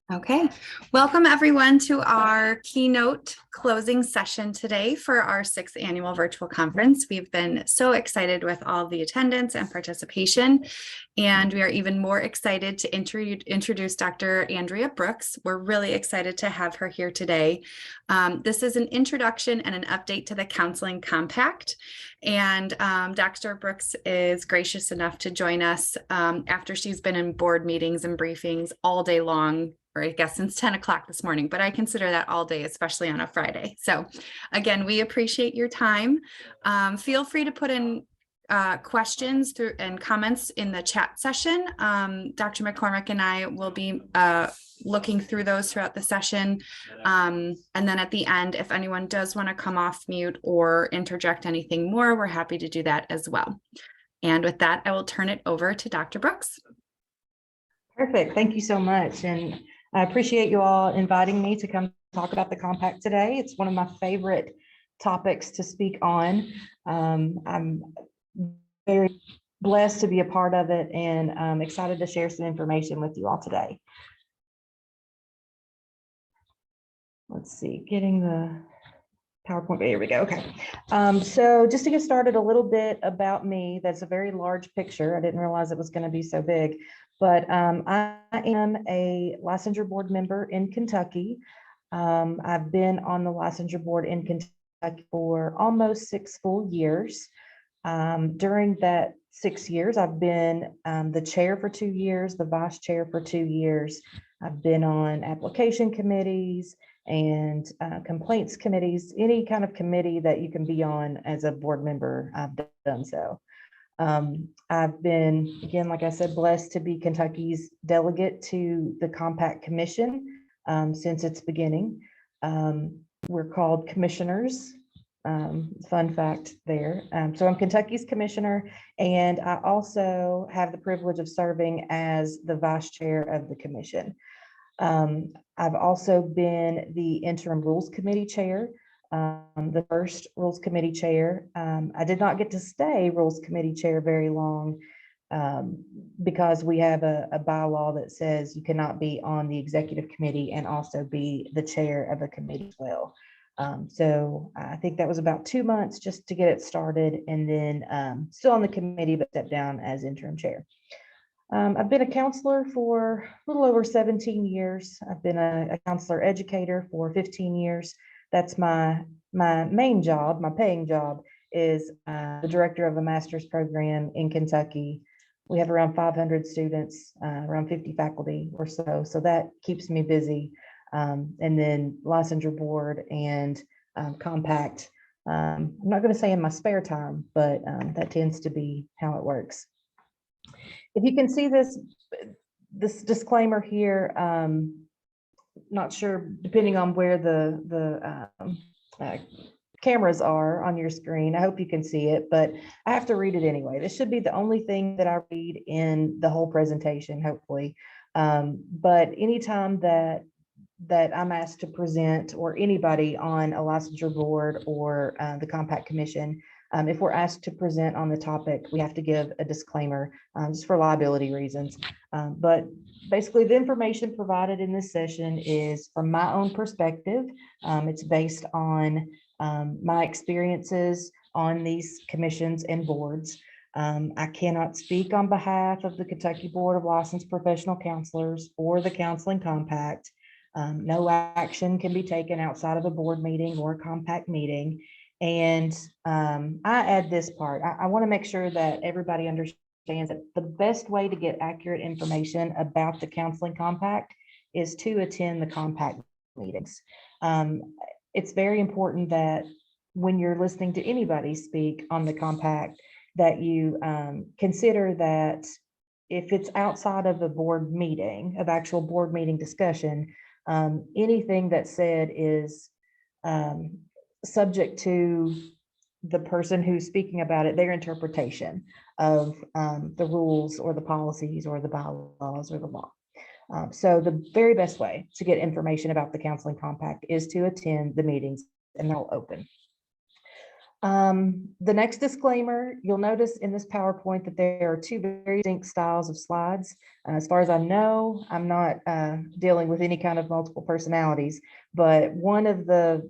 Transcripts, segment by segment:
Okay, welcome everyone to our keynote closing session today for our 6th annual virtual conference. We've been so excited with all the attendance and participation, and we are even more excited to introduce Dr. Andrea Brooks. We're really excited to have her here today. This is an introduction and an update to the Counseling Compact, and Dr. Brooks is gracious enough to join us after she's been in board meetings and briefings all day long, or I guess since 10 o'clock this morning, but I consider that all day, especially on a Friday. So again, we appreciate your time. Feel free to put in questions and comments in the chat session. Dr. McCormick and I will be looking through those throughout the session. And then at the end, if anyone does want to come off mute or interject anything more, we're happy to do that as well. And with that, I will turn it over to Dr. Brooks. Perfect. Thank you so much. And I appreciate you all inviting me to come talk about the compact today. It's one of my favorite topics to speak on. I'm very blessed to be a part of it, and I'm excited to share some information with you all today. Let's see, getting the PowerPoint, here we go. Okay. So just to get started, a little bit about me. That's a very large picture. I didn't realize it was going to be so big, but I am a licensure board member in Kentucky. I've been on the licensure board in Kentucky for almost 6 full years. During that 6 years, I've been the chair for 2 years, the vice chair for 2 years. I've been on application committees and complaints committees, any kind of committee that you can be on as a board member, I've done so. I've been, again, like I said, blessed to be Kentucky's delegate to the Compact Commission since its beginning. We're called commissioners. Fun fact there. So I'm Kentucky's commissioner, and I also have the privilege of serving as the vice chair of the commission. I've also been the interim rules committee chair, the first rules committee chair. I did not get to stay rules committee chair very long because we have a bylaw that says you cannot be on the executive committee and also be the chair of a committee as well. So I think that was about 2 months just to get it started, and then still on the committee, but stepped down as interim chair. I've been a counselor for a little over 17 years. I've been a counselor educator for 15 years. That's my main job. My paying job is the director of a master's program in Kentucky. We have around 500 students, around 50 faculty or so. So that keeps me busy. And then licensure board and compact. I'm not going to say in my spare time, but that tends to be how it works. If you can see this disclaimer here, not sure, depending on where the cameras are on your screen. I hope you can see it, but I have to read it anyway. This should be the only thing that I read in the whole presentation, hopefully. But anytime that I'm asked to present, or anybody on a licensure board or the Compact Commission, if we're asked to present on the topic, we have to give a disclaimer just for liability reasons. But basically, the information provided in this session is from my own perspective. It's based on my experiences on these commissions and boards. I cannot speak on behalf of the Kentucky Board of Licensed Professional Counselors or the Counseling Compact. No action can be taken outside of a board meeting or a compact meeting. And I add this part. I want to make sure that everybody understands that the best way to get accurate information about the Counseling Compact is to attend the compact meetings. It's very important that when you're listening to anybody speak on the compact, that you consider that if it's outside of a board meeting, of actual board meeting discussion, anything that's said is subject to the person who's speaking about it, their interpretation of the rules or the policies or the bylaws or the law. So the very best way to get information about the Counseling Compact is to attend the meetings, and they'll open. The next disclaimer, you'll notice in this PowerPoint that there are two very distinct styles of slides. As far as I know, I'm not dealing with any kind of multiple personalities, but one of the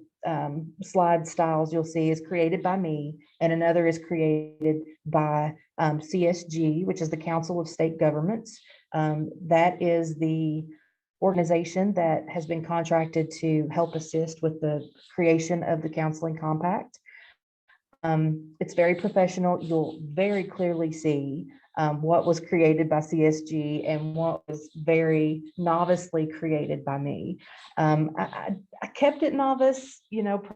slide styles you'll see is created by me, and another is created by CSG, which is the Council of State Governments. That is the organization that has been contracted to help assist with the creation of the Counseling Compact. It's very professional. You'll very clearly see what was created by CSG and what was very novicely created by me. I kept it novice,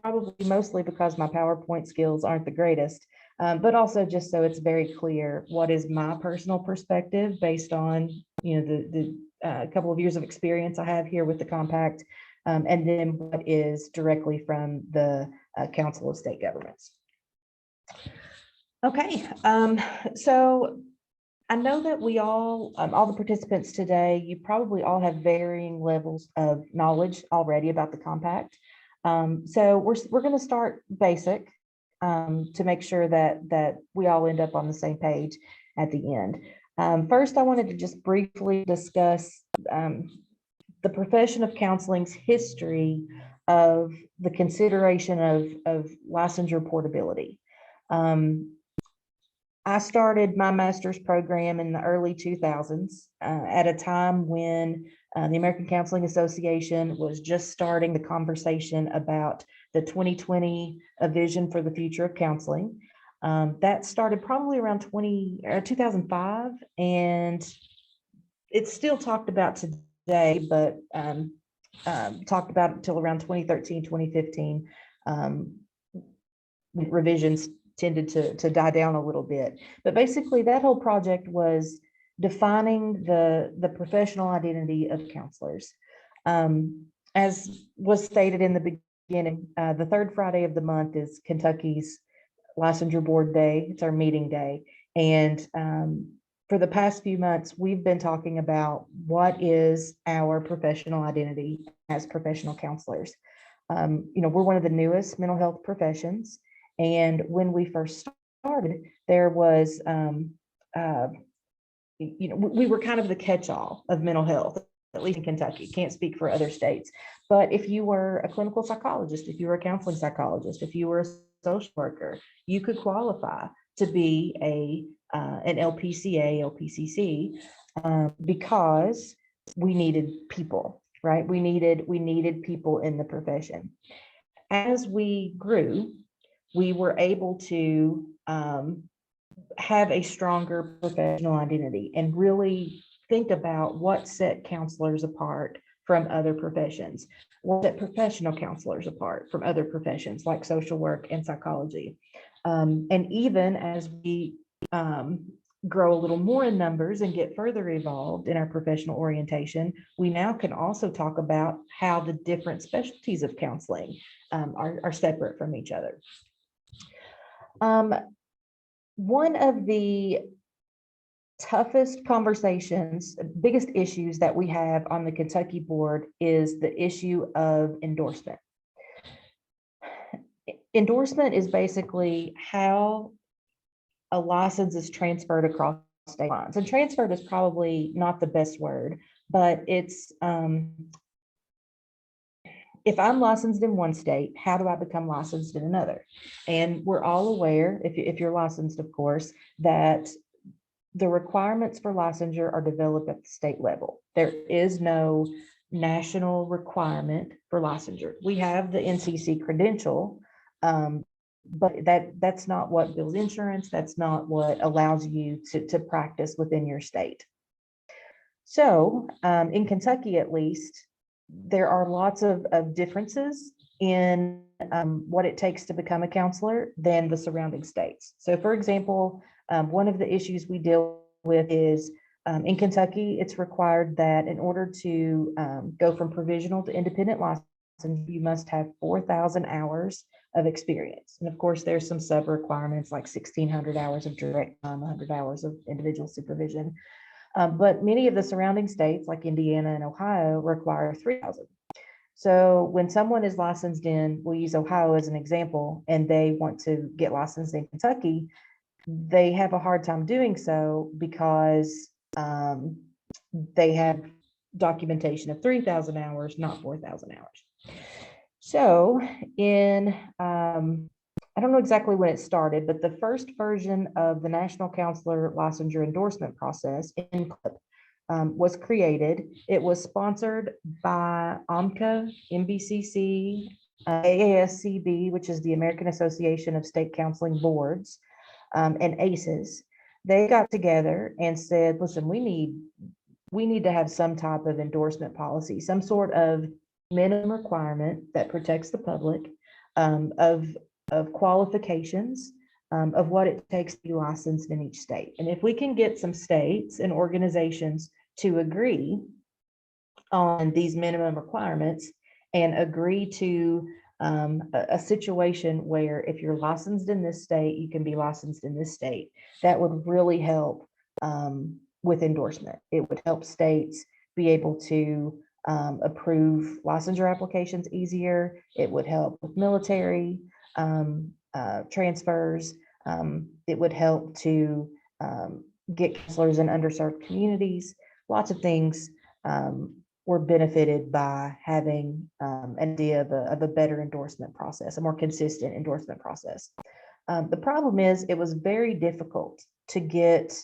probably mostly because my PowerPoint skills aren't the greatest, but also just so it's very clear what is my personal perspective based on, the couple of years of experience I have here with the compact, and then what is directly from the Council of State Governments. Okay, so I know that we all the participants today, you probably all have varying levels of knowledge already about the compact. So we're going to start basic to make sure that we all end up on the same page at the end. First, I wanted to just briefly discuss the profession of counseling's history of the consideration of licensure portability. I started my master's program in the early 2000s at a time when the American Counseling Association was just starting the conversation about the 2020 vision for the future of counseling. That started probably around 2005, and it's still talked about today, but talked about until around 2013, 2015. Revisions tended to die down a little bit, but basically that whole project was defining the professional identity of counselors. As was stated in the beginning, the third Friday of the month is Kentucky's Licensure Board Day. It's our meeting day, and for the past few months, we've been talking about what is our professional identity as professional counselors. We're one of the newest mental health professions. And when we first started, there was, we were kind of the catch-all of mental health, at least in Kentucky. Can't speak for other states. But if you were a clinical psychologist, if you were a counseling psychologist, if you were a social worker, you could qualify to be an LPCA, LPCC, because we needed people, right? We needed people in the profession. As we grew, we were able to have a stronger professional identity and really think about what set counselors apart from other professions, what set professional counselors apart from other professions like social work and psychology. And even as we grow a little more in numbers and get further evolved in our professional orientation, we now can also talk about how the different specialties of counseling are separate from each other. One of the toughest conversations, biggest issues that we have on the Kentucky board is the issue of endorsement. Endorsement is basically how a license is transferred across state lines. And transferred is probably not the best word, but it's if I'm licensed in one state, how do I become licensed in another? And we're all aware, if you're licensed, of course, that the requirements for licensure are developed at the state level. There is no national requirement for licensure. We have the NCC credential, but that's not what bills insurance. That's not what allows you to practice within your state. So in Kentucky, at least, there are lots of differences in what it takes to become a counselor than the surrounding states. So for example, one of the issues we deal with is in Kentucky, it's required that in order to go from provisional to independent license, you must have 4,000 hours of experience. And of course, there's some sub requirements like 1,600 hours of direct time, 100 hours of individual supervision. But many of the surrounding states like Indiana and Ohio require 3,000. So when someone is licensed in, we'll use Ohio as an example, and they want to get licensed in Kentucky, they have a hard time doing so because they have documentation of 3,000 hours, not 4,000 hours. So I don't know exactly when it started, but the first version of the National Counselor Licensure Endorsement Process, NCLEP, was created. It was sponsored by AMCA, MBCC, AASCB, which is the American Association of State Counseling Boards, and ACES. They got together and said, listen, we need to have some type of endorsement policy, some sort of minimum requirement that protects the public, of qualifications, of what it takes to be licensed in each state. And if we can get some states and organizations to agree on these minimum requirements and agree to a situation where if you're licensed in this state, you can be licensed in this state, that would really help with endorsement. It would help states be able to approve licensure applications easier. It would help with military transfers. It would help to get counselors in underserved communities. Lots of things were benefited by having an idea of a better endorsement process, a more consistent endorsement process. The problem is it was very difficult to get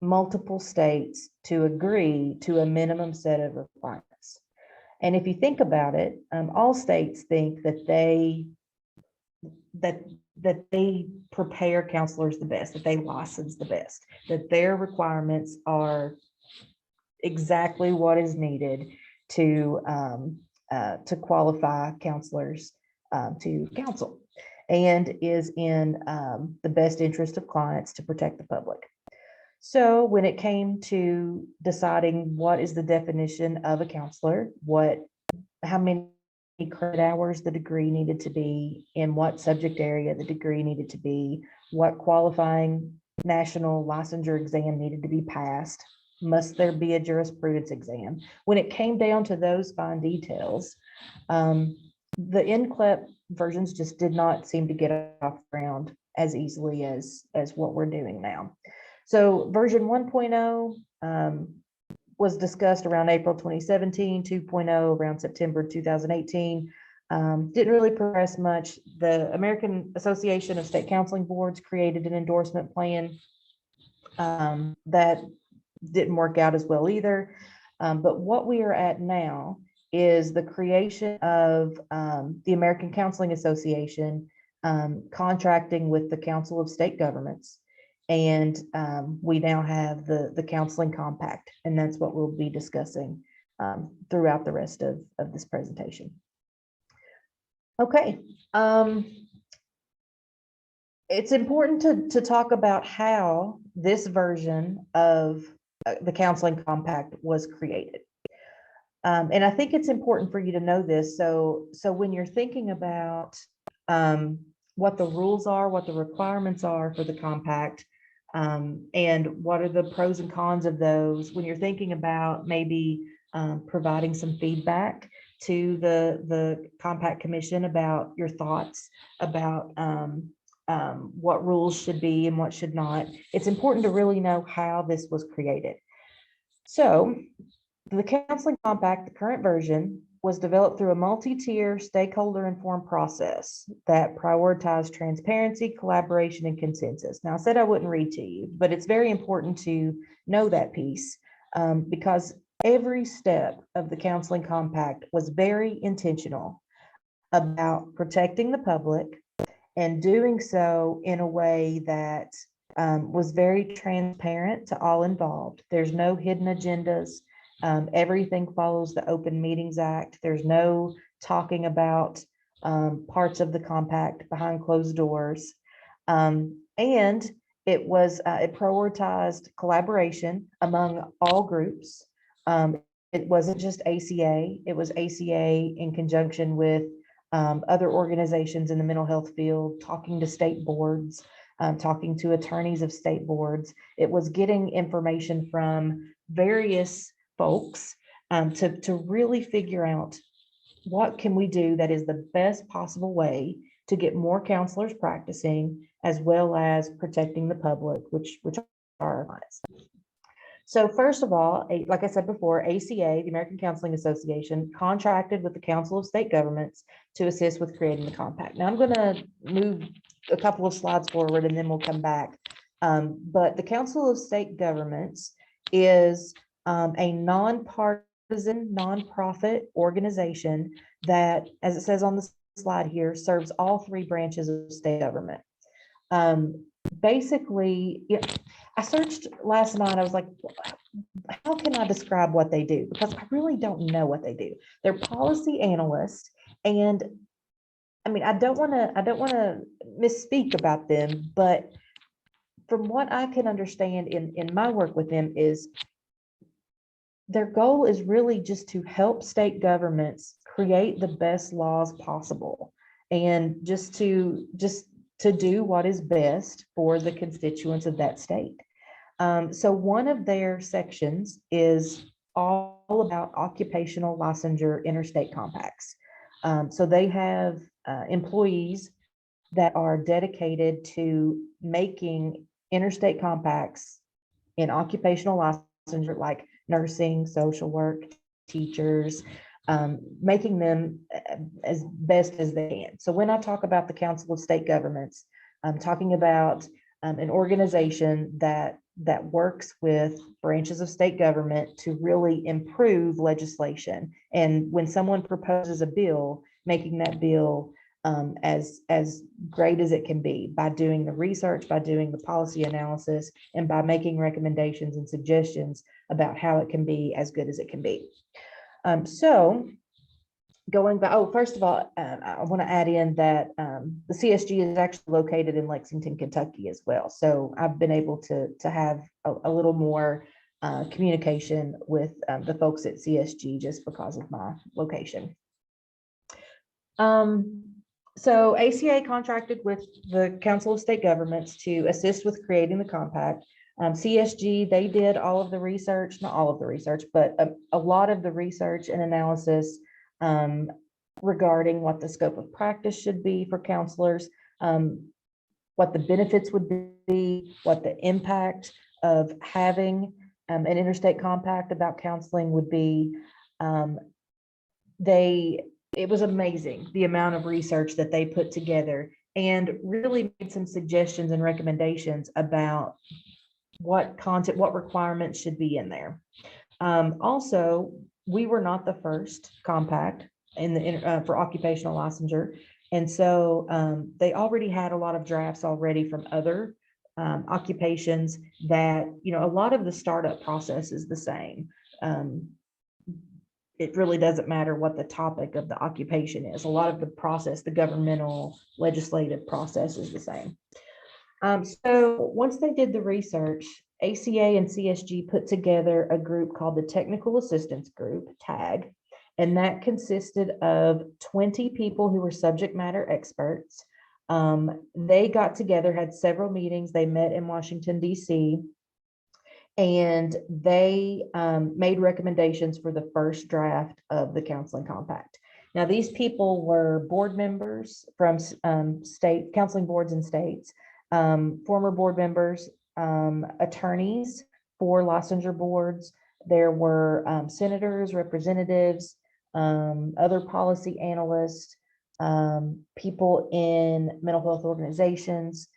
multiple states to agree to a minimum set of requirements. And if you think about it, all states think that they prepare counselors the best, that they license the best, that their requirements are exactly what is needed to qualify counselors to counsel, and is in the best interest of clients to protect the public. So when it came to deciding what is the definition of a counselor, how many credit hours the degree needed to be, in what subject area the degree needed to be, what qualifying national licensure exam needed to be passed, must there be a jurisprudence exam? When it came down to those fine details, the NCLEP versions just did not seem to get off the ground as easily as what we're doing now. So version 1.0 was discussed around April 2017, 2.0 around September 2018. Didn't really progress much. The American Association of State Counseling Boards created an endorsement plan that didn't work out as well either. But what we are at now is the creation of the American Counseling Association contracting with the Council of State Governments. And we now have the counseling compact, and that's what we'll be discussing throughout the rest of this presentation. Okay. It's important to talk about how this version of the counseling compact was created. And I think it's important for you to know this. So when you're thinking about what the rules are, what the requirements are for the compact, and what are the pros and cons of those, when you're thinking about maybe providing some feedback to the compact commission about your thoughts about what rules should be and what should not, it's important to really know how this was created. So the counseling compact, the current version, was developed through a multi-tier stakeholder informed process that prioritized transparency, collaboration, and consensus. Now, I said I wouldn't read to you, but it's very important to know that piece because every step of the counseling compact was very intentional about protecting the public and doing so in a way that was very transparent to all involved. There's no hidden agendas. Everything follows the Open Meetings Act. There's no talking about parts of the compact behind closed doors. And it prioritized collaboration among all groups. It wasn't just ACA, it was ACA in conjunction with other organizations in the mental health field, talking to state boards, talking to attorneys of state boards. It was getting information from various folks to really figure out what can we do that is the best possible way to get more counselors practicing, as well as protecting the public, which are our clients. So first of all, like I said before, ACA, the American Counseling Association, contracted with the Council of State Governments to assist with creating the compact. Now I'm going to move a couple of slides forward and then we'll come back. But the Council of State Governments is a nonpartisan, nonprofit organization that, as it says on the slide here, serves all three branches of state government. Basically, I searched last night. I was like, how can I describe what they do? Because I really don't know what they do. They're policy analysts, and I mean, I don't want to misspeak about them, but from what I can understand in my work with them is their goal is really just to help state governments create the best laws possible, and just to do what is best for the constituents of that state. So one of their sections is all about occupational licensure interstate compacts. So they have employees that are dedicated to making interstate compacts in occupational licensure, like nursing, social work, teachers, making them as best as they can. So when I talk about the Council of State Governments, I'm talking about an organization that works with branches of state government to really improve legislation. And when someone proposes a bill, making that bill as great as it can be by doing the research, by doing the policy analysis, and by making recommendations and suggestions about how it can be as good as it can be. So going back, first of all, I want to add in that the CSG is actually located in Lexington, Kentucky as well. So I've been able to have a little more communication with the folks at CSG just because of my location. So ACA contracted with the Council of State Governments to assist with creating the compact. CSG, they did all of the research, not all of the research, but a lot of the research and analysis regarding what the scope of practice should be for counselors, what the benefits would be, what the impact of having an interstate compact about counseling would be. It was amazing the amount of research that they put together, and really made some suggestions and recommendations about what content, what requirements should be in there. Also, we were not the first compact for occupational licensure. And so they already had a lot of drafts already from other occupations that, a lot of the startup process is the same. It really doesn't matter what the topic of the occupation is. A lot of the process, the governmental legislative process is the same. So once they did the research, ACA and CSG put together a group called the Technical Assistance Group, TAG, and that consisted of 20 people who were subject matter experts. They got together, had several meetings. They met in Washington, D.C., and they made recommendations for the first draft of the Counseling Compact. Now, these people were board members from state counseling boards and states, former board members, attorneys for licensure boards. There were senators, representatives, other policy analysts, people in mental health organizations,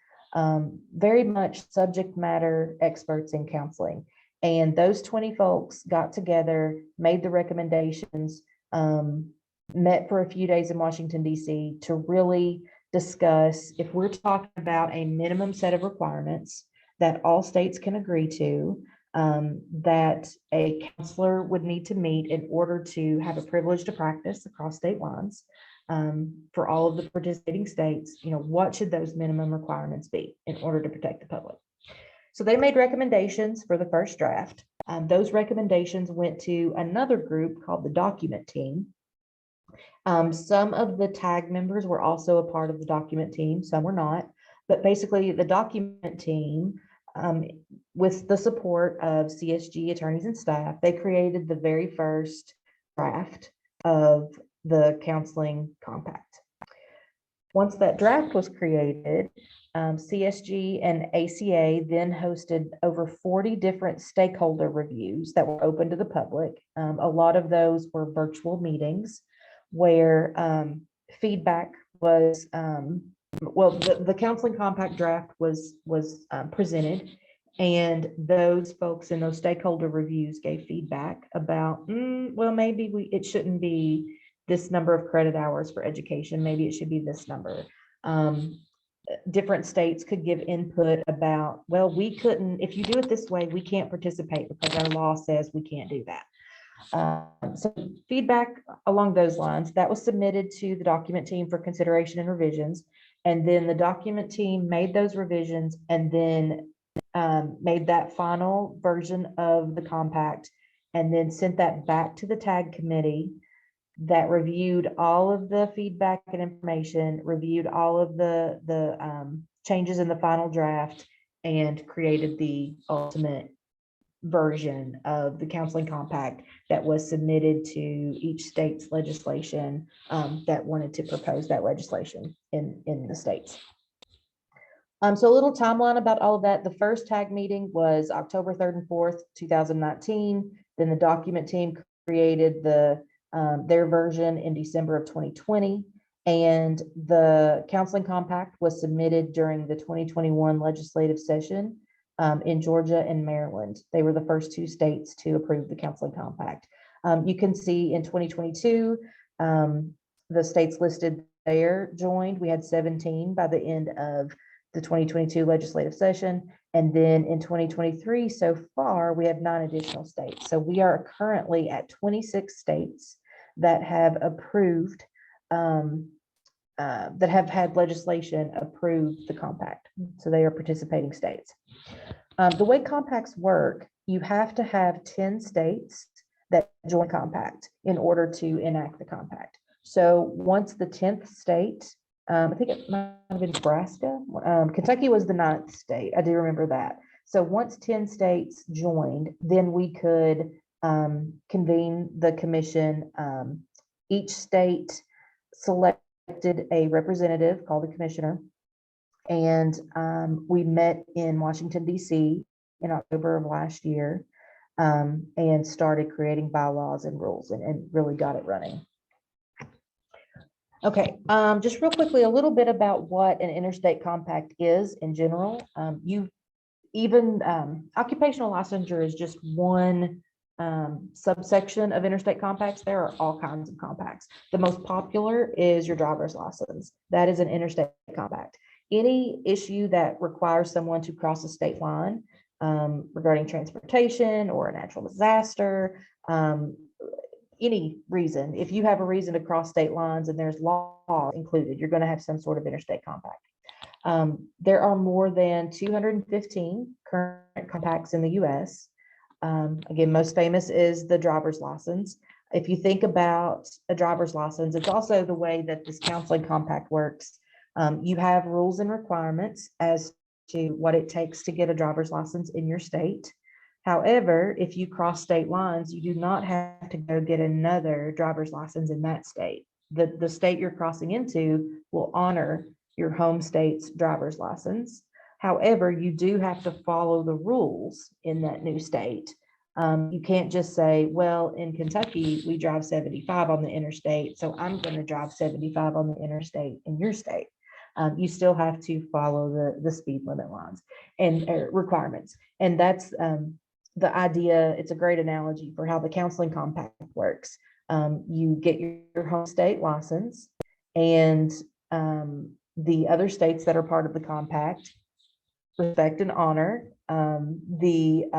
very much subject matter experts in counseling. And those 20 folks got together, made the recommendations, met for a few days in Washington, D.C. to really discuss, if we're talking about a minimum set of requirements that all states can agree to, that a counselor would need to meet in order to have a privilege to practice across state lines, for all of the participating states, what should those minimum requirements be in order to protect the public? So they made recommendations for the first draft. Those recommendations went to another group called the document team. Some of the TAG members were also a part of the document team, some were not, but basically the document team, with the support of CSG attorneys and staff, they created the very first draft of the counseling compact. Once that draft was created, CSG and ACA then hosted over 40 different stakeholder reviews that were open to the public. A lot of those were virtual meetings where feedback was, the counseling compact draft was presented, and those folks in those stakeholder reviews gave feedback about, well, maybe it shouldn't be this number of credit hours for education. Maybe it should be this number. Different states could give input about, well, we couldn't, if you do it this way, we can't participate because our law says we can't do that. So feedback along those lines, that was submitted to the document team for consideration and revisions. And then the document team made those revisions and then made that final version of the compact and then sent that back to the TAG committee that reviewed all of the feedback and information, reviewed all of the changes in the final draft, and created the ultimate version of the counseling compact that was submitted to each state's legislation that wanted to propose that legislation in the states. So a little timeline about all of that. The first TAG meeting was October 3rd and 4th, 2019. Then the document team created their version in December of 2020. And the counseling compact was submitted during the 2021 legislative session in Georgia and Maryland. They were the first two states to approve the counseling compact. You can see in 2022, the states listed there joined. We had 17 by the end of the 2022 legislative session. And then in 2023, so far, we have 9 additional states. So we are currently at 26 states that have approved, that have had legislation approve the compact. So they are participating states. The way compacts work, you have to have 10 states that join compact in order to enact the compact. So once the 10th state, I think it might have been Nebraska. Kentucky was the 9th state. I do remember that. So once 10 states joined, then we could convene the commission. Each state selected a representative called the commissioner. And we met in Washington, D.C. in October of last year and started creating bylaws and rules and really got it running. Okay, just real quickly, a little bit about what an interstate compact is in general. Occupational licensure is just one subsection of interstate compacts. There are all kinds of compacts. The most popular is your driver's license. That is an interstate compact. Any issue that requires someone to cross a state line regarding transportation or a natural disaster, any reason, if you have a reason to cross state lines and there's law included, you're going to have some sort of interstate compact. There are more than 215 current compacts in the U.S. Again, most famous is the driver's license. If you think about a driver's license, it's also the way that this counseling compact works. You have rules and requirements as to what it takes to get a driver's license in your state. However, if you cross state lines, you do not have to go get another driver's license in that state. The state you're crossing into will honor your home state's driver's license. However, you do have to follow the rules in that new state. You can't just say, well, in Kentucky, we drive 75 on the interstate, so I'm going to drive 75 on the interstate in your state. You still have to follow the speed limit lines and requirements. And that's the idea. It's a great analogy for how the counseling compact works. You get your home state license, and the other states that are part of the compact respect and honor the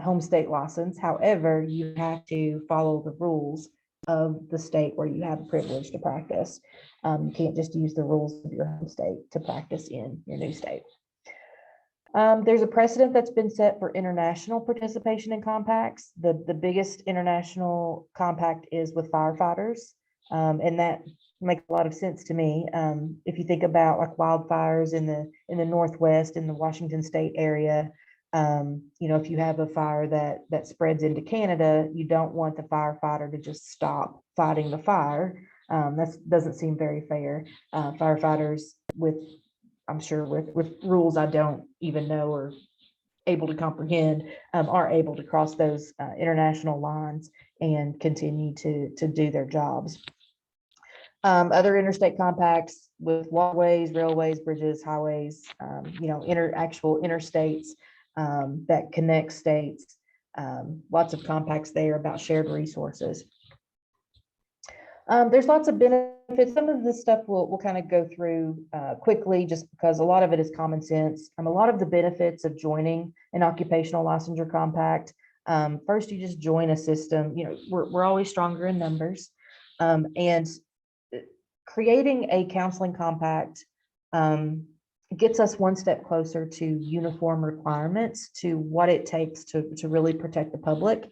home state license. However, you have to follow the rules of the state where you have a privilege to practice. You can't just use the rules of your home state to practice in your new state. There's a precedent that's been set for international participation in compacts. The biggest international compact is with firefighters, and that makes a lot of sense to me. If you think about like wildfires in the Northwest, in the Washington state area, If you have a fire that spreads into Canada, you don't want the firefighter to just stop fighting the fire. That doesn't seem very fair. Firefighters I'm sure with rules I don't even know or able to comprehend, are able to cross those international lines and continue to do their jobs. Other interstate compacts with waterways, railways, bridges, highways, actual interstates that connect states. Lots of compacts there about shared resources. There's lots of benefits. Some of this stuff we'll kind of go through quickly, just because a lot of it is common sense. A lot of the benefits of joining an occupational licensure compact. First, you just join a system. We're always stronger in numbers, and creating a counseling compact gets us one step closer to uniform requirements to what it takes to really protect the public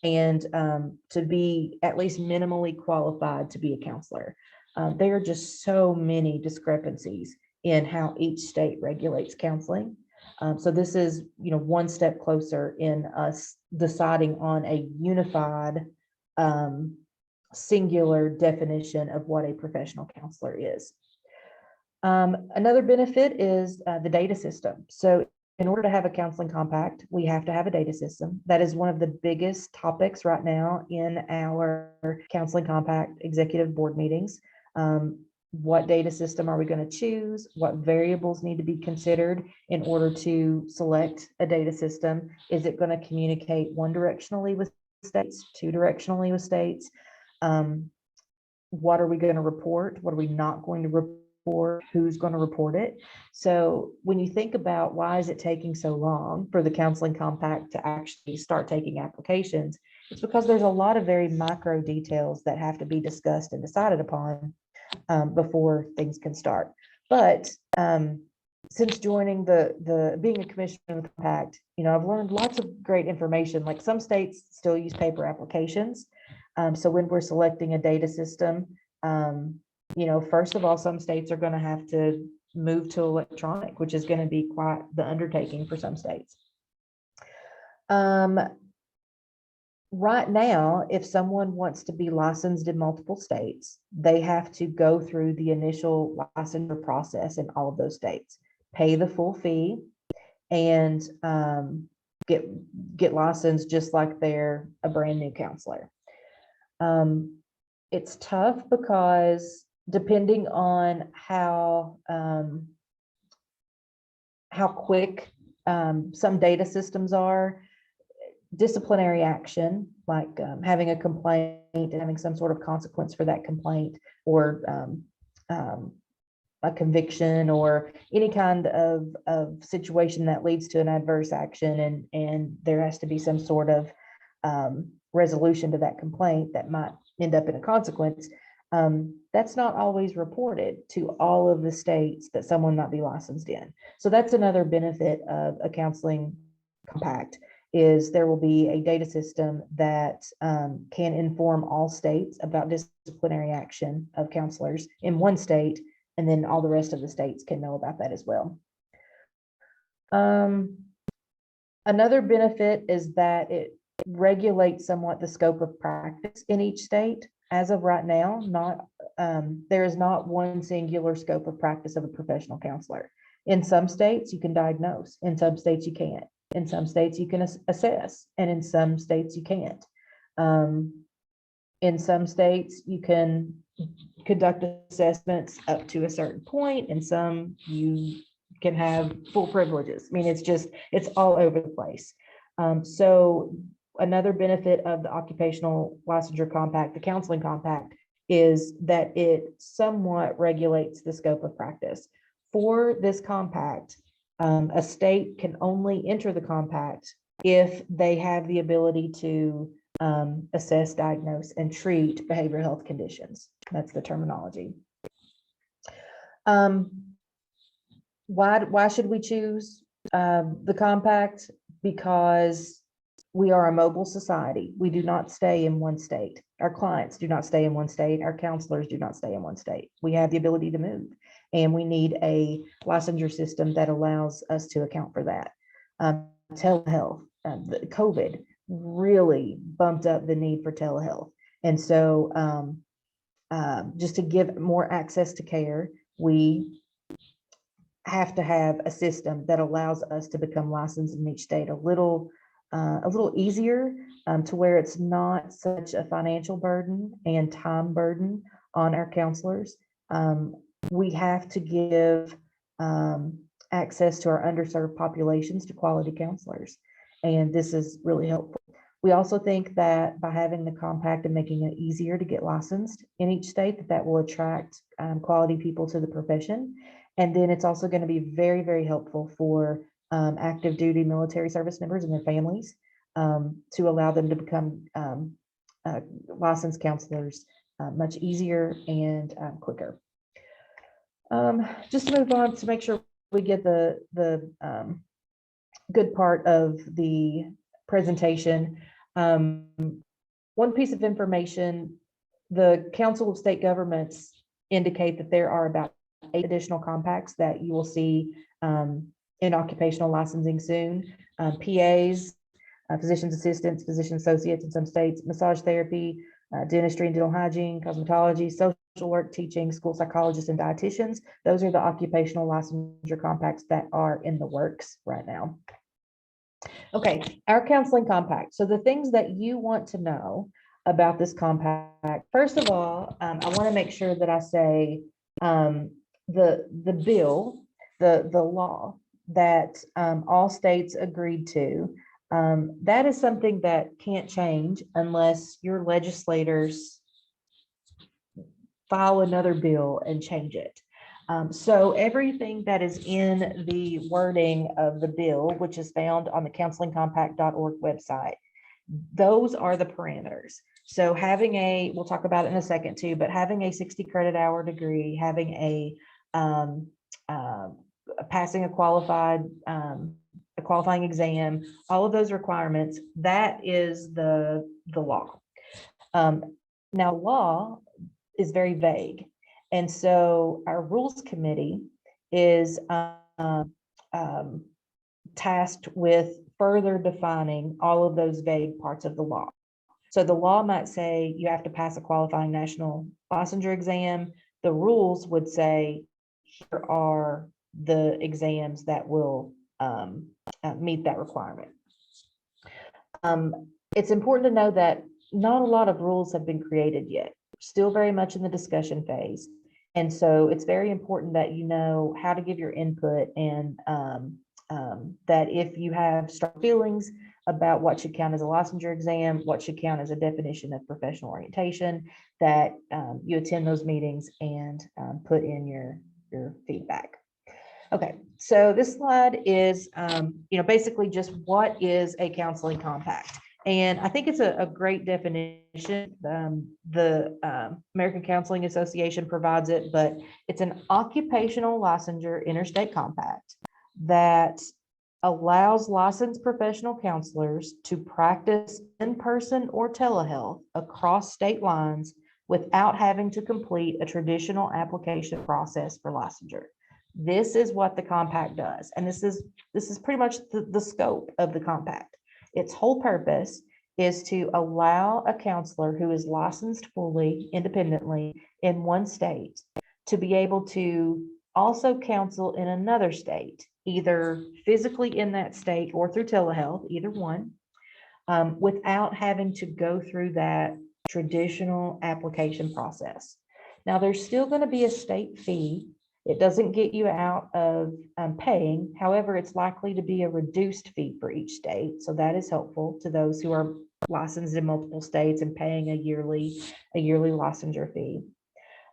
and to be at least minimally qualified to be a counselor. There are just so many discrepancies in how each state regulates counseling. So this is, one step closer in us deciding on a unified, singular definition of what a professional counselor is. Another benefit is the data system. So in order to have a counseling compact, we have to have a data system. That is one of the biggest topics right now in our counseling compact executive board meetings. What data system are we going to choose? What variables need to be considered in order to select a data system? Is it going to communicate one directionally with states, two directionally with states? What are we going to report? What are we not going to report? Who's going to report it? So when you think about why is it taking so long for the counseling compact to actually start taking applications, it's because there's a lot of very micro details that have to be discussed and decided upon before things can start. But since joining being a commissioner of the compact, I've learned lots of great information. Like some states still use paper applications. So when we're selecting a data system, first of all, some states are going to have to move to electronic, which is going to be quite the undertaking for some states. Right now, if someone wants to be licensed in multiple states, they have to go through the initial licensure process in all of those states, pay the full fee, and get licensed just like they're a brand new counselor. It's tough because depending on how quick some data systems are, disciplinary action, like having a complaint and having some sort of consequence for that complaint, or a conviction, or any kind of situation that leads to an adverse action, and there has to be some sort of resolution to that complaint that might end up in a consequence. That's not always reported to all of the states that someone might be licensed in. So that's another benefit of a counseling compact, is there will be a data system that can inform all states about disciplinary action of counselors in one state, and then all the rest of the states can know about that as well. Another benefit is that it regulates somewhat the scope of practice in each state. As of right now, there is not one singular scope of practice of a professional counselor. In some states, you can diagnose. In some states, you can't. In some states, you can assess, and in some states, you can't. In some states, you can conduct assessments up to a certain point, and some you can have full privileges. It's all over the place. So another benefit of the occupational licensure compact, the counseling compact, is that it somewhat regulates the scope of practice. For this compact, a state can only enter the compact if they have the ability to assess, diagnose, and treat behavioral health conditions. That's the terminology. Why should we choose the compact? Because we are a mobile society. We do not stay in one state. Our clients do not stay in one state. Our counselors do not stay in one state. We have the ability to move, and we need a licensure system that allows us to account for that. telehealth. The COVID really bumped up the need for telehealth. And so just to give more access to care, we have to have a system that allows us to become licensed in each state a little easier, to where it's not such a financial burden and time burden on our counselors. We have to give access to our underserved populations to quality counselors, and this is really helpful. We also think that by having the compact and making it easier to get licensed in each state, that will attract quality people to the profession. And then it's also going to be very, very helpful for active duty military service members and their families, to allow them to become licensed counselors much easier and quicker. Just to move on to make sure we get the good part of the presentation. One piece of information: the Council of State Governments indicate that there are about 8 additional compacts that you will see in occupational licensing soon. PAs, physician's assistants, physician associates in some states, massage therapy, dentistry and dental hygiene, cosmetology, social work, teaching, school psychologists, and dietitians. Those are the occupational licensure compacts that are in the works right now. Okay, our counseling compact. So the things that you want to know about this compact, first of all, I want to make sure that I say the bill, the law that all states agreed to, that is something that can't change unless your legislators file another bill and change it. So everything that is in the wording of the bill, which is found on the counselingcompact.org website, those are the parameters. So having a, we'll talk about it in a second too, but having a 60 credit hour degree, having a passing a qualifying exam, all of those requirements, that is the law. Now, law is very vague. And so our rules committee is tasked with further defining all of those vague parts of the law. So the law might say you have to pass a qualifying national licensure exam. The rules would say, here are the exams that will meet that requirement. It's important to know that not a lot of rules have been created yet. Still very much in the discussion phase. And so it's very important that you know how to give your input, and that if you have strong feelings about what should count as a licensure exam, what should count as a definition of professional orientation, that you attend those meetings and put in your feedback. Okay, so this slide is, basically just what is a counseling compact. And I think it's a great definition. The American Counseling Association provides it, but it's an occupational licensure interstate compact that allows licensed professional counselors to practice in person or telehealth across state lines without having to complete a traditional application process for licensure. This is what the compact does. And this is pretty much the scope of the compact. Its whole purpose is to allow a counselor who is licensed fully independently in one state to be able to also counsel in another state, either physically in that state or through telehealth, either one, without having to go through that traditional application process. Now, there's still going to be a state fee. It doesn't get you out of paying. However, it's likely to be a reduced fee for each state. So that is helpful to those who are licensed in multiple states and paying a yearly licensure fee.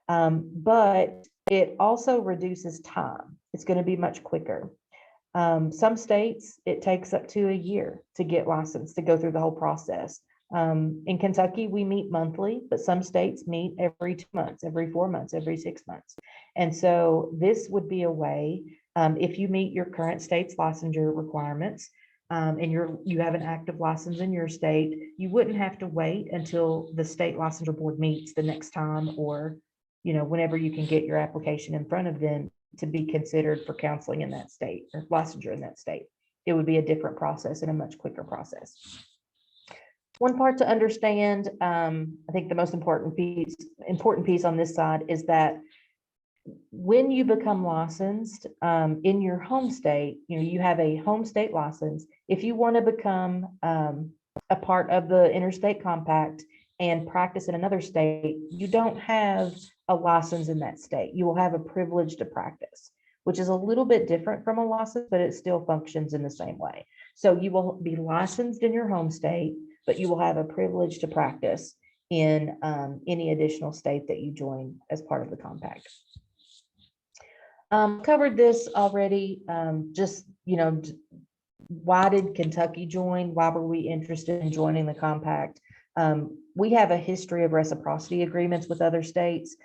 But it also reduces time. It's going to be much quicker. Some states, it takes up to a year to get licensed, to go through the whole process. In Kentucky, we meet monthly, but some states meet every 2 months, every 4 months, every 6 months. And so this would be a way, if you meet your current state's licensure requirements, and you have an active license in your state, you wouldn't have to wait until the state licensure board meets the next time, or whenever you can get your application in front of them to be considered for counseling in that state or licensure in that state. it would be a different process and a much quicker process. One part to understand, I think the most important piece on this side is that when you become licensed in your home state, you have a home state license. If you want to become a part of the interstate compact and practice in another state, you don't have a license in that state. You will have a privilege to practice, which is a little bit different from a license, but it still functions in the same way. So you will be licensed in your home state, but you will have a privilege to practice in any additional state that you join as part of the compact. Covered this already, just, why did Kentucky join? Why were we interested in joining the compact? We have a history of reciprocity agreements with other states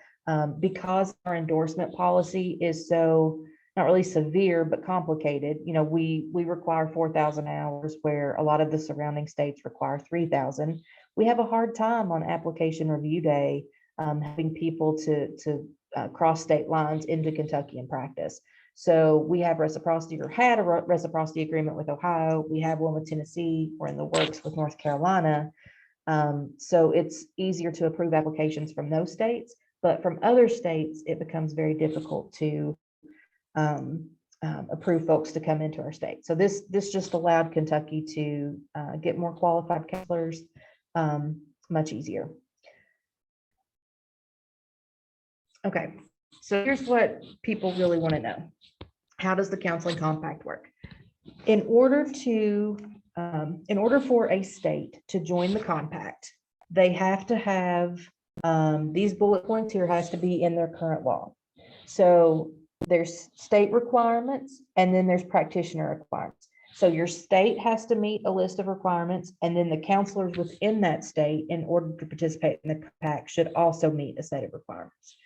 because our endorsement policy is so not really severe, but complicated. We require 4,000 hours where a lot of the surrounding states require 3,000. We have a hard time on application review day having people to cross state lines into Kentucky and practice. So we have reciprocity, or had a reciprocity agreement with Ohio. We have one with Tennessee. We're in the works with North Carolina. So it's easier to approve applications from those states, but from other states, it becomes very difficult to approve folks to come into our state. So this just allowed Kentucky to get more qualified counselors much easier. Okay, so here's what people really want to know. How does the counseling compact work? In order for a state to join the compact, they have to have these bullet points here has to be in their current law. So there's state requirements, and then there's practitioner requirements. So your state has to meet a list of requirements, and then the counselors within that state, in order to participate in the compact, should also meet a set of requirements.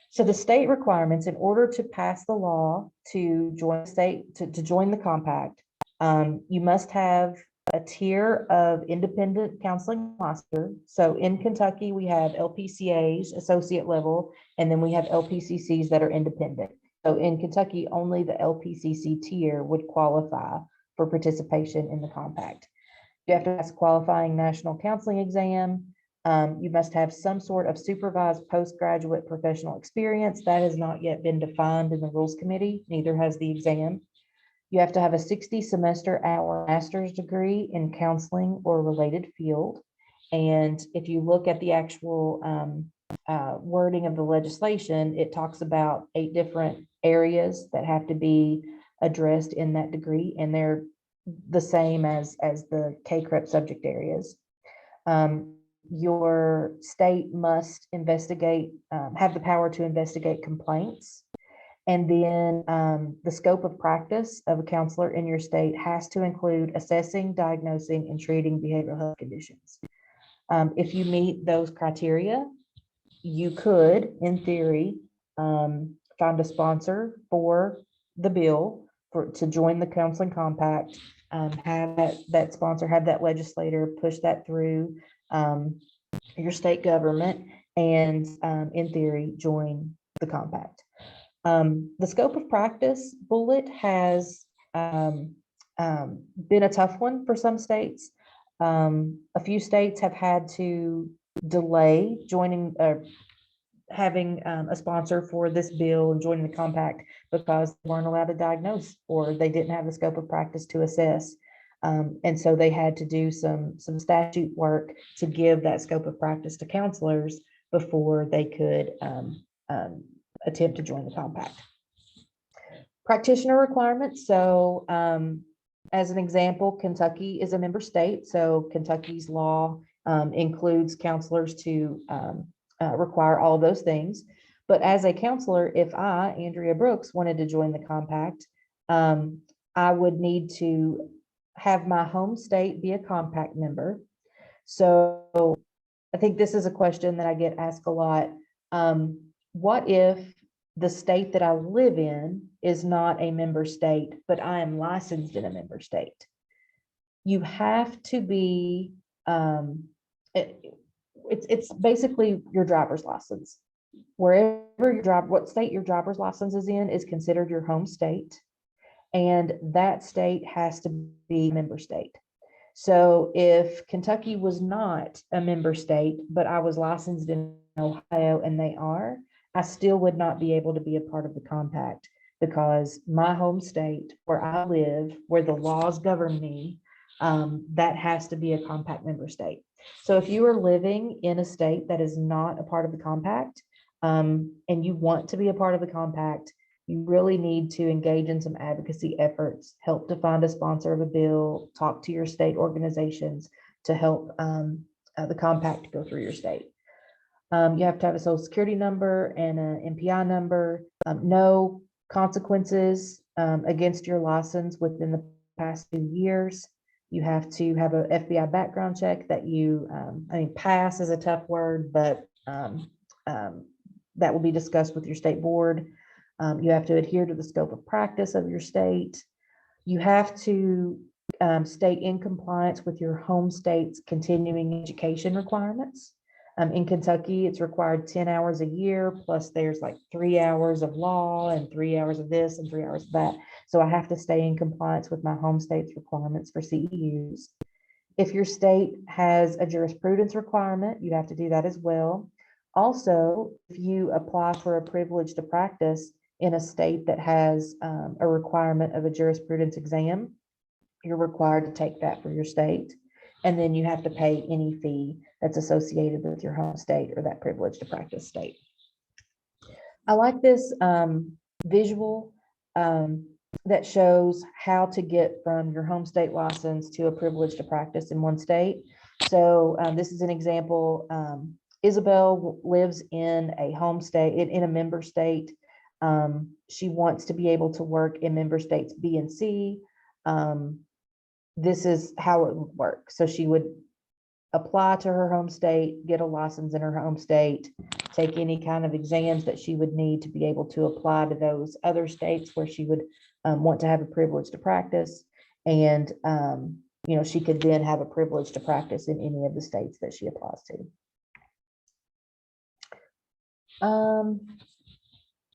So the state requirements, in order to pass the law to join the state, to join the compact, you must have a tier of independent counseling officer. So in Kentucky, we have LPCAs, associate level, and then we have LPCCs that are independent. So in Kentucky, only the LPCC tier would qualify for participation in the compact. You have to pass a qualifying national counseling exam. You must have some sort of supervised postgraduate professional experience. That has not yet been defined in the rules committee, neither has the exam. You have to have a 60 semester hour master's degree in counseling or related field. And if you look at the actual wording of the legislation, it talks about 8 different areas that have to be addressed in that degree, and they're the same as the KCREP subject areas. Your state must investigate, have the power to investigate complaints. And then the scope of practice of a counselor in your state has to include assessing, diagnosing, and treating behavioral health conditions. If you meet those criteria, you could, in theory, find a sponsor for the bill to join the counseling compact, have that sponsor, have that legislator push that through your state government, and in theory, join the compact. The scope of practice bullet has been a tough one for some states. A few states have had to delay joining, having a sponsor for this bill and joining the compact because they weren't allowed to diagnose, or they didn't have the scope of practice to assess. And so they had to do some statute work to give that scope of practice to counselors before they could attempt to join the compact. Practitioner requirements. So as an example, Kentucky is a member state. So Kentucky's law includes counselors to require all of those things. But as a counselor, if I, Andrea Brooks, wanted to join the compact, I would need to have my home state be a compact member. So I think this is a question that I get asked a lot. What if the state that I live in is not a member state, but I am licensed in a member state? You have to be, it's basically your driver's license. Wherever your what state your driver's license is in is considered your home state. and that state has to be a member state. So if Kentucky was not a member state, but I was licensed in Ohio and they are, I still would not be able to be a part of the compact, because my home state where I live, where the laws govern me, that has to be a compact member state. So if you are living in a state that is not a part of the compact, and you want to be a part of the compact, you really need to engage in some advocacy efforts, help to find a sponsor of a bill, talk to your state organizations to help the compact go through your state. You have to have a social security number and an MPI number, no consequences against your license within the past 2 years. You have to have an FBI background check that you, I mean, pass is a tough word, but that will be discussed with your state board. You have to adhere to the scope of practice of your state. You have to stay in compliance with your home state's continuing education requirements. In Kentucky, it's required 10 hours a year, plus there's like 3 hours of law and 3 hours of this and 3 hours of that. So I have to stay in compliance with my home state's requirements for CEUs. If your state has a jurisprudence requirement, you have to do that as well. Also, if you apply for a privilege to practice in a state that has a requirement of a jurisprudence exam, you're required to take that for your state. And then you have to pay any fee that's associated with your home state or that privilege to practice state. I like this visual that shows how to get from your home state license to a privilege to practice in one state. So this is an example. Isabel lives in a home state, in a member state. She wants to be able to work in member states B and C. This is how it would work. So she would apply to her home state, get a license in her home state, take any kind of exams that she would need to be able to apply to those other states where she would want to have a privilege to practice. And, she could then have a privilege to practice in any of the states that she applies to.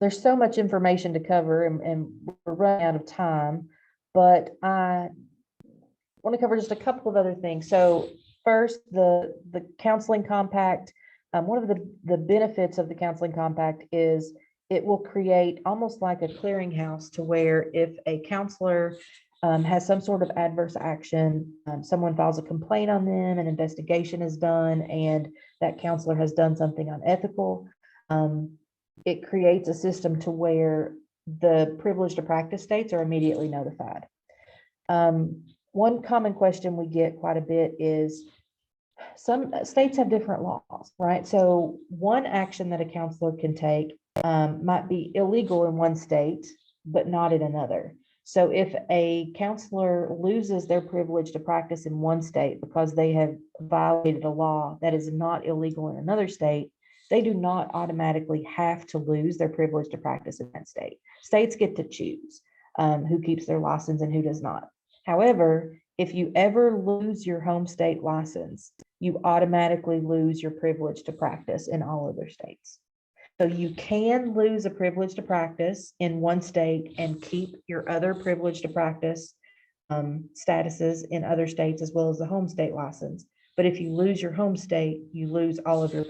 There's so much information to cover, and we're running out of time, but I want to cover just a couple of other things. So first, the counseling compact. One of the benefits of the counseling compact is it will create almost like a clearinghouse, to where if a counselor has some sort of adverse action, someone files a complaint on them, an investigation is done, and that counselor has done something unethical, it creates a system to where the privilege to practice states are immediately notified. One common question we get quite a bit is, some states have different laws, right? So one action that a counselor can take might be illegal in one state, but not in another. So if a counselor loses their privilege to practice in one state because they have violated a law that is not illegal in another state, they do not automatically have to lose their privilege to practice in that state. States get to choose who keeps their license and who does not. However, if you ever lose your home state license, you automatically lose your privilege to practice in all other states. So you can lose a privilege to practice in one state and keep your other privilege to practice statuses in other states, as well as the home state license. But if you lose your home state, you lose all of your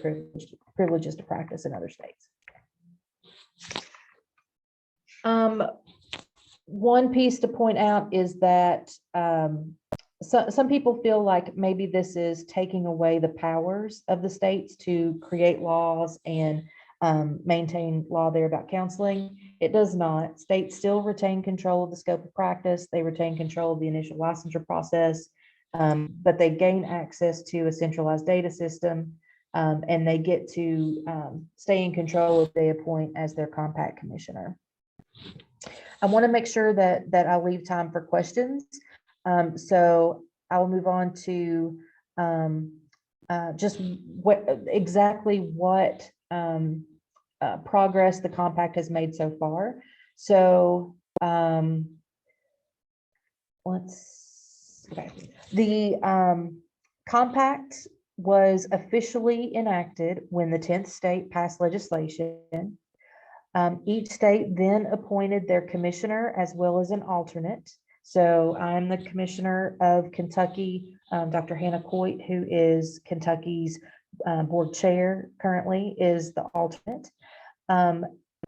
privileges to practice in other states. One piece to point out is that some people feel like maybe this is taking away the powers of the states to create laws and maintain law there about counseling. It does not. States still retain control of the scope of practice. They retain control of the initial licensure process, but they gain access to a centralized data system, and they get to stay in control if they appoint as their compact commissioner. I want to make sure that I leave time for questions. So I will move on to just exactly what progress the compact has made so far. So the compact was officially enacted when the 10th state passed legislation. Each state then appointed their commissioner as well as an alternate. So I'm the commissioner of Kentucky, Dr. Hannah Coit, who is Kentucky's board chair currently, is the alternate.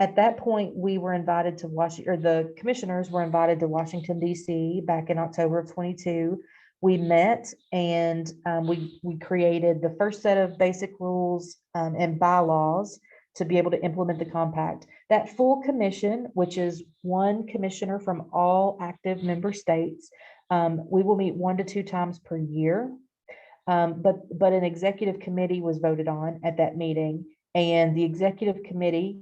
At that point, we were invited to Washington, or the commissioners were invited to Washington, D.C. back in October of 22. We met and we created the first set of basic rules and bylaws to be able to implement the compact. That full commission, which is one commissioner from all active member states, we will meet 1 to 2 times per year. But an executive committee was voted on at that meeting, and the executive committee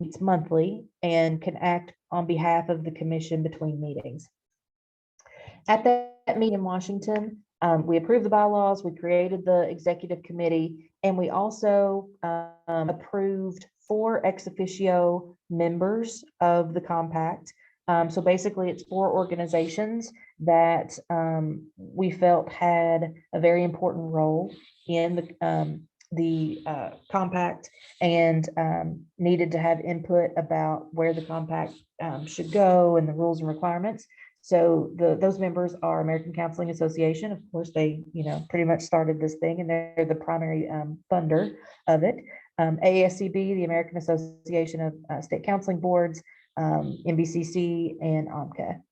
meets monthly and can act on behalf of the commission between meetings. At that meeting in Washington, we approved the bylaws, we created the executive committee, and we also approved 4 ex officio members of the compact. So basically, it's 4 organizations that we felt had a very important role in the compact and needed to have input about where the compact should go and the rules and requirements. So those members are American Counseling Association. Of course, they pretty much started this thing, and they're the primary funder of it. AASCB, the American Association of State Counseling Boards, MBCC, and AMCA.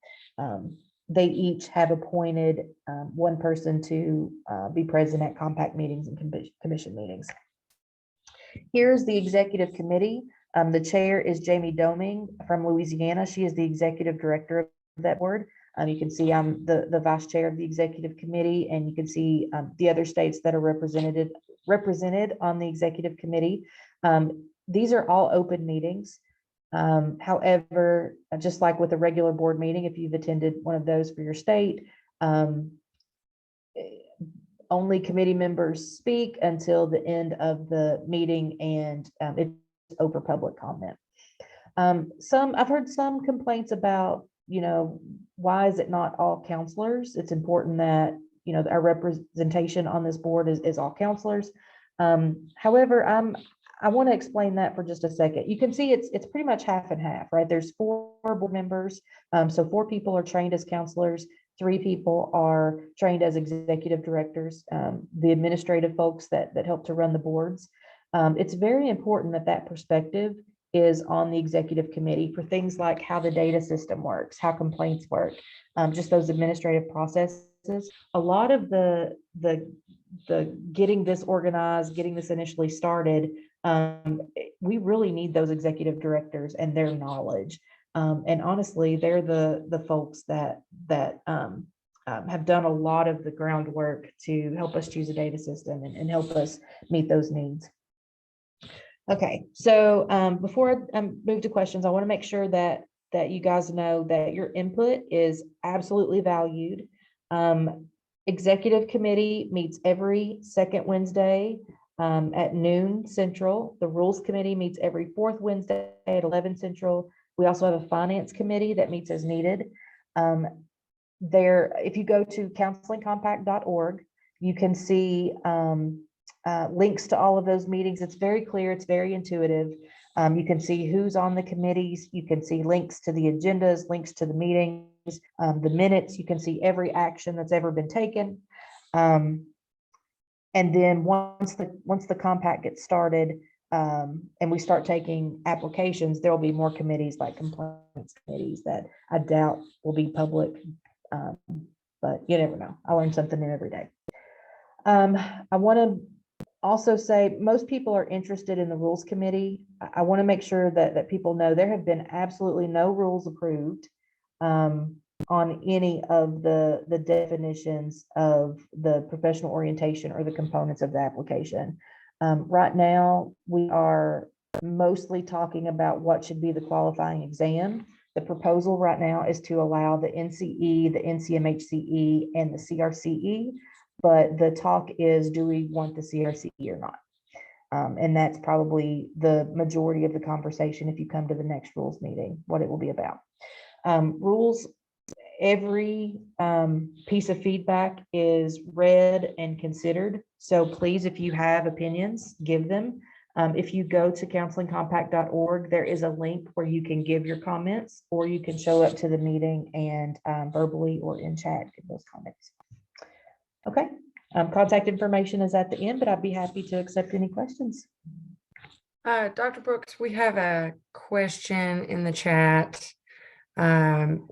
They each have appointed one person to be present at compact meetings and commission meetings. Here's the executive committee. The chair is Jamie Doming from Louisiana. She is the executive director of that board. You can see I'm the vice chair of the executive committee, and you can see the other states that are represented on the executive committee. These are all open meetings. However, just like with a regular board meeting, if you've attended one of those for your state, only committee members speak until the end of the meeting, and it's over public comment. I've heard some complaints about, why is it not all counselors? It's important that, our representation on this board is all counselors. However, I want to explain that for just a second. You can see it's pretty much half and half, right? There's 4 board members. So 4 people are trained as counselors. 3 people are trained as executive directors, the administrative folks that help to run the boards. It's very important that perspective is on the executive committee for things like how the data system works, how complaints work, just those administrative processes. A lot of the getting this organized, getting this initially started, we really need those executive directors and their knowledge. And honestly, they're the folks that have done a lot of the groundwork to help us choose a data system and help us meet those needs. Okay, so before I move to questions, I want to make sure that you guys know that your input is absolutely valued. Executive committee meets every second Wednesday at noon Central. The rules committee meets every 4th Wednesday at 11 Central. We also have a finance committee that meets as needed. If you go to counselingcompact.org, you can see links to all of those meetings. It's very clear, it's very intuitive. You can see who's on the committees. You can see links to the agendas, links to the meetings, the minutes. You can see every action that's ever been taken. And then once the compact gets started, and we start taking applications, there will be more committees like complaints committees that I doubt will be public, but you never know. I learn something new every day. I want to also say most people are interested in the rules committee. I want to make sure that people know there have been absolutely no rules approved on any of the definitions of the professional orientation or the components of the application. Right now, we are mostly talking about what should be the qualifying exam. The proposal right now is to allow the NCE, the NCMHCE, and the CRCE, but the talk is, do we want the CRCE or not? And that's probably the majority of the conversation if you come to the next rules meeting, what it will be about. Rules, every piece of feedback is read and considered. So please, if you have opinions, give them. If you go to counselingcompact.org, there is a link where you can give your comments, or you can show up to the meeting and verbally or in chat give those comments. Okay, contact information is at the end, but I'd be happy to accept any questions. Dr. Brooks, we have a question in the chat. When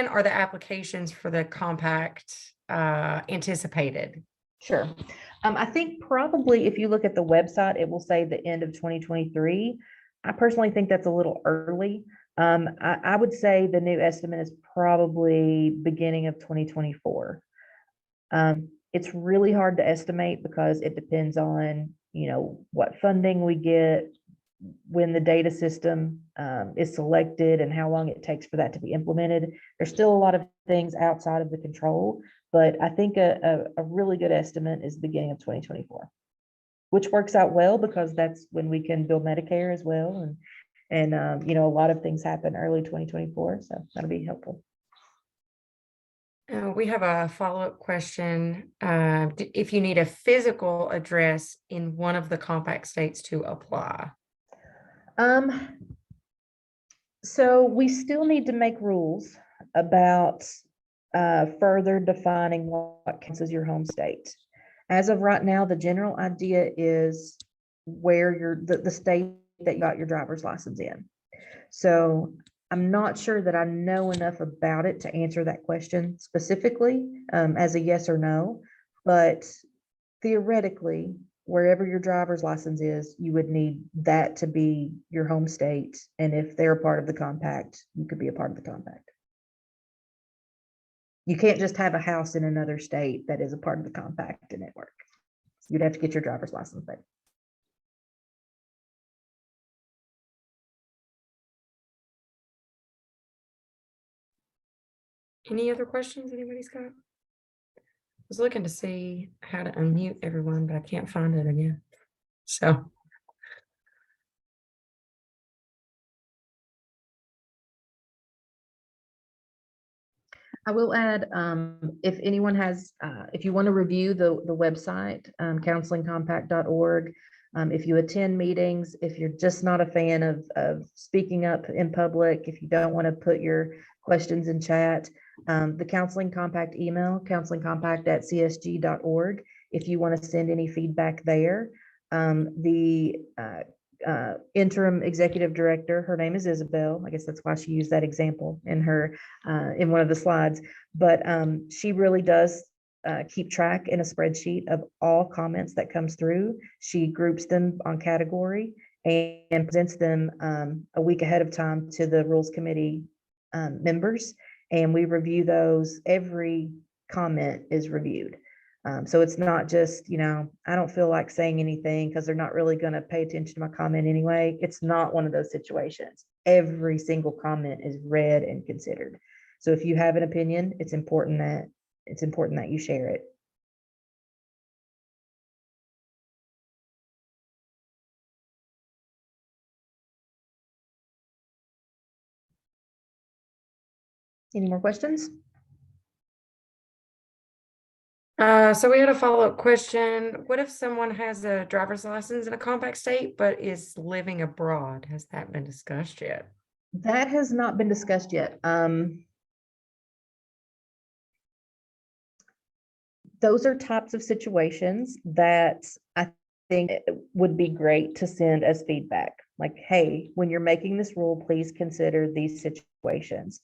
are the applications for the compact anticipated? Sure. I think probably if you look at the website, it will say the end of 2023. I personally think that's a little early. I would say the new estimate is probably beginning of 2024. It's really hard to estimate because it depends on, what funding we get, when the data system is selected, and how long it takes for that to be implemented. There's still a lot of things outside of the control, but I think a really good estimate is the beginning of 2024, which works out well because that's when we can bill Medicare as well. And a lot of things happen early 2024, so that'll be helpful. We have a follow-up question. If you need a physical address in one of the compact states to apply. So we still need to make rules about further defining what counts as your home state. As of right now, the general idea is where the state that you got your driver's license in. So I'm not sure that I know enough about it to answer that question specifically as a yes or no, but theoretically, wherever your driver's license is, you would need that to be your home state. And if they're a part of the compact, you could be a part of the compact. You can't just have a house in another state that is a part of the compact and it work. You'd have to get your driver's license there. Any other questions anybody's got? I was looking to see how to unmute everyone, but I can't find it again. So. I will add, if anyone has, if you want to review the website, counselingcompact.org, if you attend meetings, if you're just not a fan of speaking up in public, if you don't want to put your questions in chat, the Counseling Compact email, counselingcompact@csg.org, if you want to send any feedback there. The interim executive director, her name is Isabel. I guess that's why she used that example in her in one of the slides, but she really does keep track in a spreadsheet of all comments that comes through. She groups them on category and presents them a week ahead of time to the Rules Committee members, and we review those. Every comment is reviewed. So it's not just, I don't feel like saying anything because they're not really going to pay attention to my comment anyway. It's not one of those situations. Every single comment is read and considered. So if you have an opinion, it's important that you share it. Any more questions? So we had a follow-up question. What if someone has a driver's license in a compact state, but is living abroad? Has that been discussed yet? That has not been discussed yet. Those are types of situations that I think would be great to send as feedback. Like, hey, when you're making this rule, please consider these situations.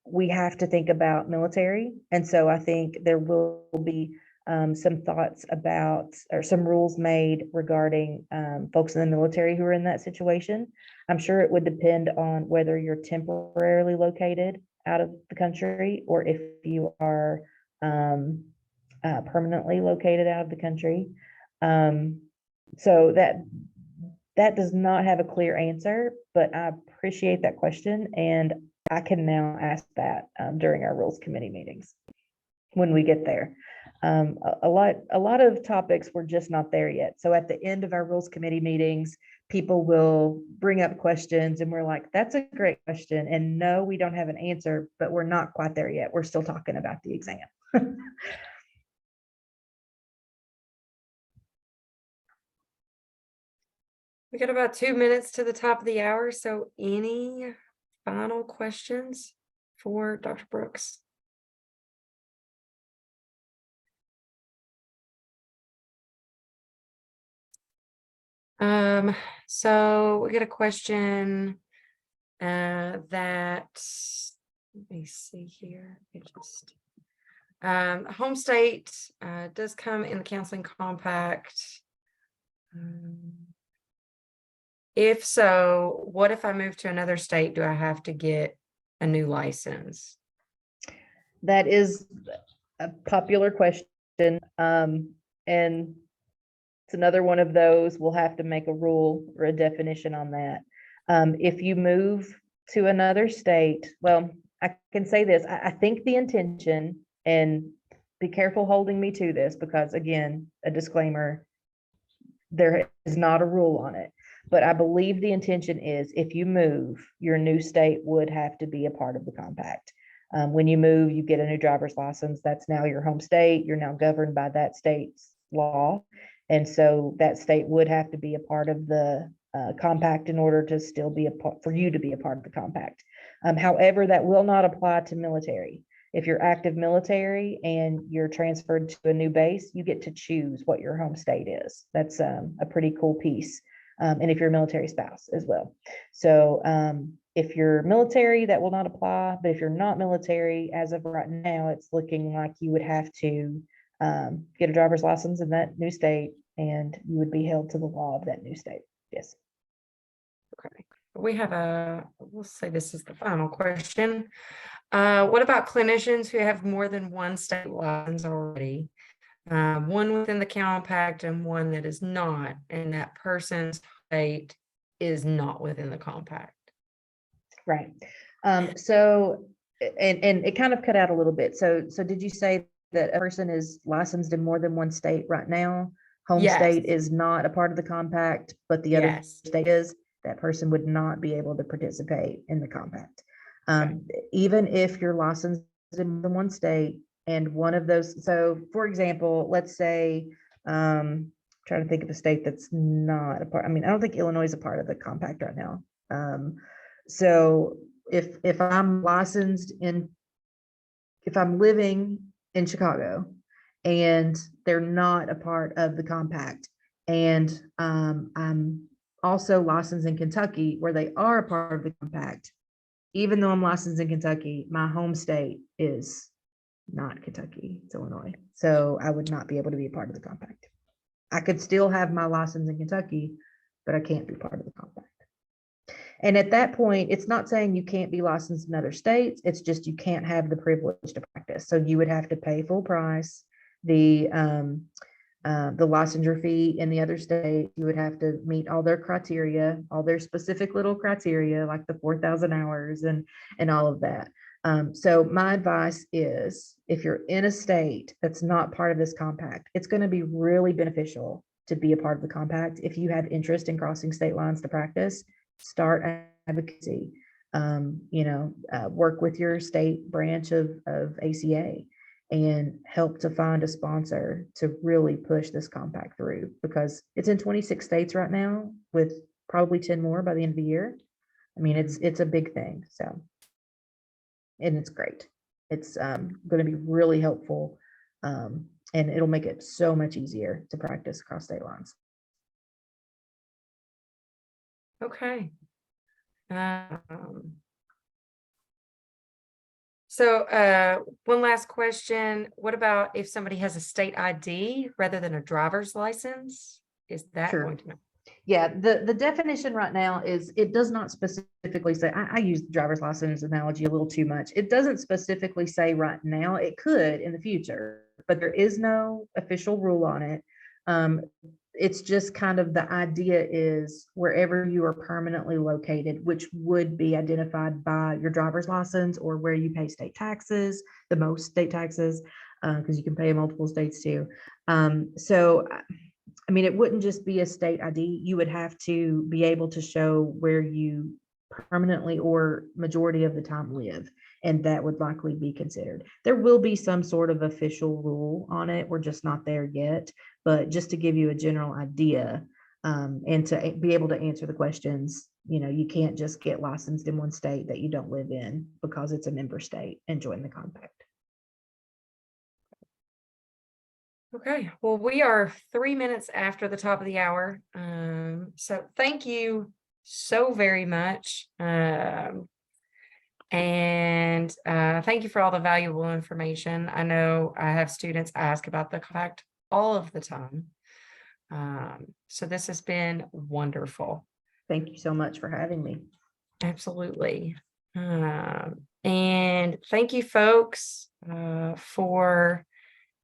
We have to think about military. And so I think there will be some thoughts about, or some rules made regarding folks in the military who are in that situation. I'm sure it would depend on whether you're temporarily located out of the country or if you are permanently located out of the country. So that does not have a clear answer, but I appreciate that question, and I can now ask that during our Rules Committee meetings when we get there. A lot of topics we're just not there yet. So at the end of our Rules Committee meetings, people will bring up questions and we're like, that's a great question. And no, we don't have an answer, but we're not quite there yet. We're still talking about the exam. We got about 2 minutes to the top of the hour, so any final questions for Dr. Brooks? So we get a question that, let me see here. It just home state does come in the counseling compact. If so, what if I move to another state? Do I have to get a new license? That is a popular question. And it's another one of those, we'll have to make a rule or a definition on that. If you move to another state, well, I can say this, I think the intention, and be careful holding me to this because again, a disclaimer, there is not a rule on it, but I believe the intention is if you move, your new state would have to be a part of the compact. When you move, you get a new driver's license. That's now your home state. You're now governed by that state's law. And so that state would have to be a part of the compact in order to still be a part, for you to be a part of the compact. However, that will not apply to military. If you're active military and you're transferred to a new base, you get to choose what your home state is. That's a pretty cool piece. And if you're a military spouse as well. So if you're military, that will not apply. But if you're not military, as of right now, it's looking like you would have to get a driver's license in that new state, and you would be held to the law of that new state. Yes. Okay. We have we'll say this is the final question. What about clinicians who have more than one state license already? One within the compact and one that is not, and that person's state is not within the compact. Right. So, and it kind of cut out a little bit. So did you say that a person is licensed in more than one state right now? Home Yes. state is not a part of the compact, but the other Yes. state is. That person would not be able to participate in the compact. Okay. Even if you're licensed in more than one state and one of those, so for example, let's say, trying to think of a state that's not a part. I mean, I don't think Illinois is a part of the compact right now. So if I'm licensed in, if I'm living in Chicago and they're not a part of the compact, and I'm also licensed in Kentucky where they are a part of the compact, even though I'm licensed in Kentucky, my home state is not Kentucky, it's Illinois. So I would not be able to be a part of the compact. I could still have my license in Kentucky, but I can't be part of the compact. And at that point, it's not saying you can't be licensed in other states. It's just you can't have the privilege to practice. So you would have to pay full price. The licensure fee in the other state, you would have to meet all their criteria, all their specific little criteria, like the 4,000 hours and all of that. So my advice is, if you're in a state that's not part of this compact, it's going to be really beneficial to be a part of the compact. If you have interest in crossing state lines to practice, start advocacy. Work with your state branch of ACA and help to find a sponsor to really push this compact through, because it's in 26 states right now with probably 10 more by the end of the year. I mean, it's a big thing. So, and it's great. It's going to be really helpful, and it'll make it so much easier to practice across state lines. Okay. So one last question. What about if somebody has a state ID rather than a driver's license? Is that Sure. going to matter? Yeah, the definition right now is, it does not specifically say, I use the driver's license analogy a little too much. It doesn't specifically say right now. It could in the future, but there is no official rule on it. It's just kind of, the idea is wherever you are permanently located, which would be identified by your driver's license or where you pay state taxes, the most state taxes, because you can pay in multiple states too. So I mean, it wouldn't just be a state ID. You would have to be able to show where you permanently or majority of the time live, and that would likely be considered. There will be some sort of official rule on it. We're just not there yet, but just to give you a general idea, and to be able to answer the questions. You can't just get licensed in one state that you don't live in because it's a member state and join the compact. Okay, well, we are 3 minutes after the top of the hour. So thank you so very much. And thank you for all the valuable information. I know I have students ask about the compact all of the time. So this has been wonderful. Thank you so much for having me. Absolutely. And thank you folks for